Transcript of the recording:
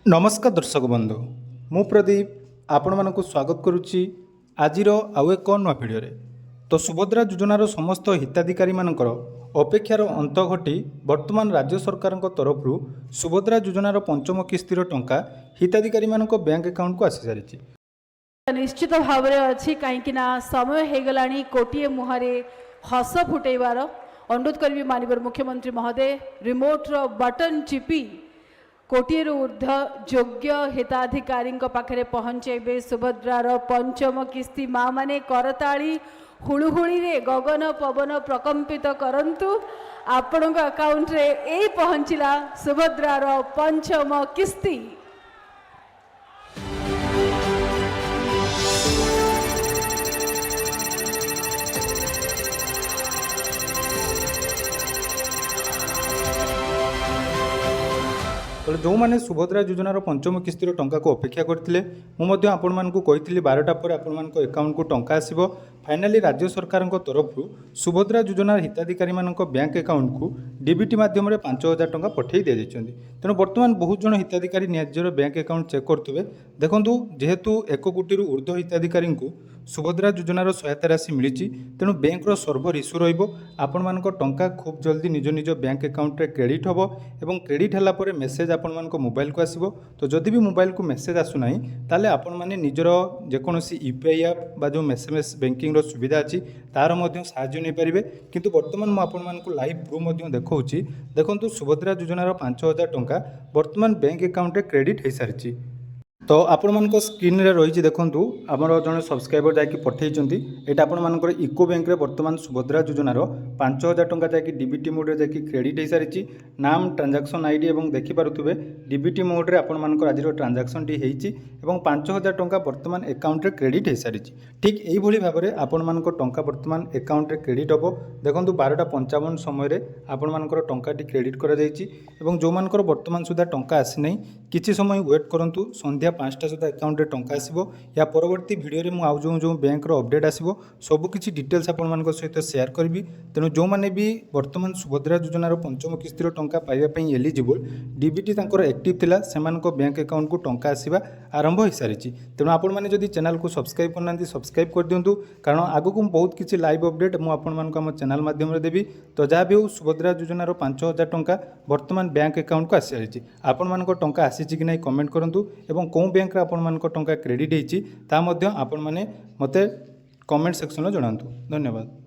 नमस्कार दर्शक बंधु मु प्रदीप आपण मानक स्वागत करुच्ची आजिर आउ एक नूआ भिडियो तो सुभद्रा योजनार समस्त हिताधिकारी मानकर अपेक्षार अंत घटी वर्तमान राज्य सरकार तरफ सुभद्रा योजनार पंचम किस्तिर टंका हिताधिकारी मानक बैंक अकाउंट को आसी सारी निश्चित भाव में अच्छी कहीं समय हो गला कोटे मुहरे हस फुटेबार अनुरोध करी माननीय मुख्यमंत्री महोदय रिमोट बटन चिपी कोटी ऊर्ध योग्य हिताधिकारी पाखे पहुँचे सुभद्रार पंचम किस्ती माँ माने करताली हुलुहुली रे गगन पवन प्रकंपित करंतु आपण अकाउंट रे ए पहुँचला सुभद्रार पंचम किस्ती। तो जो मैंने सुभद्रा योजनार पंचम किस्तिर टंका को अपेक्षा करते मुझे आपण मानक कही 12टा पर आपण मान अकाउंट को टंका आसो फाइनाली राज्य सरकार तरफ सुभद्रा योजनार हिताधिकारी मानक बैंक अकाउंट को डीबीटी माध्यम 5,000 टंका पठे दी जाती तेणु बर्तमान बहुत जन हिताधिकारी निजर बैंक अकाउंट चेक करुवे देखूँ जेहेतु 1 कोटी ऊर्ध्व हिताधिकारी को सुभद्रा योजनार सहायता राशि मिली तेणु बैंकर सर्भर इश्यू रपण मान टंका खूब जल्दी निज निज बैंक अकाउंट क्रेडिट हम और क्रेडिट है मेसेज आपण मान मोबाइल को आसो तो जदि भी मोबाइल को मेसेज आसुना ताले आपण माने निजर जेकोसी यूपीआई ऐप बा जो एसएमएस बैंकिंग सुविधा अच्छी तार साहाय्य नहीं पारे किंतु वर्तमान मुझे लाइव प्रूफ देखा देखो सुभद्रा योजनार 5,000 टंका वर्तमान बैंक अकाउंट क्रेडिट हो सारी तो आपण मान स्क्रीन रे रही देखूँ आमर जड़े सब्सक्राइबर जाकि पठेइचंती एटा आपण मानकर इको बैंक रे वर्तमान सुभद्रा योजनार 5,000 टंका जाकि डीबीटी मोड रे जाकि क्रेडिट हो सारी नाम ट्रांजैक्शन आईडी एवं देखि पारुथुबे डीबीटी मोड रे आपण मानकर आज ट्रांजैक्शन टी हेइची एवं 5,000 टंका वर्तमान अकाउंट रे क्रेडिट हो सारी ठीक एई भली भाबरे आपण मानकर टंका वर्तमान अकाउंट रे क्रेडिट हबो देखूँ 12:55 समय आपण मानकर टंका टी क्रेडिट करा जायछि एवं जो मानकर वर्तमान सुधा टंका आसी नै किछि समय वेट करंतु संध्या 5टा सुधा अकाउंट रे टंका आसीबो या परवर्ती वीडियो रे मु आउ जो बैंक रो अपडेट आसीबो सब किछि डिटेल्स आपण मानक सहित शेयर करबी तेणु जो माने भी वर्तमान सुभद्रा योजनार पंचम किस्तिर टंका पाइबा पई एलिजिबल डीबीटी तांकर एक्टिव थिला सेमानको बैंक अकाउंट को टंका आसीबा आरंभ हो सारी तेणु आपण माने जदि चैनल को सब्सक्राइब करनांती सब्सक्राइब कर दियंतु कारण आगो को बहुत किछि लाइव अपडेट मु आपण मानको हम चैनल माध्यम रे देबी तो जहाँ भी हो सुभद्रा योजनार 5,000 टंका वर्तमान बैंक अकाउंट को आसी सारी आपण मानको टंका आसी कि नहीं कमेंट करंतु एवं को बैंक रे आपण मानको टंका क्रेडिट हेछि ता मध्य आपण माने मते कमेंट सेक्शन रे जणांतु। धन्यवाद।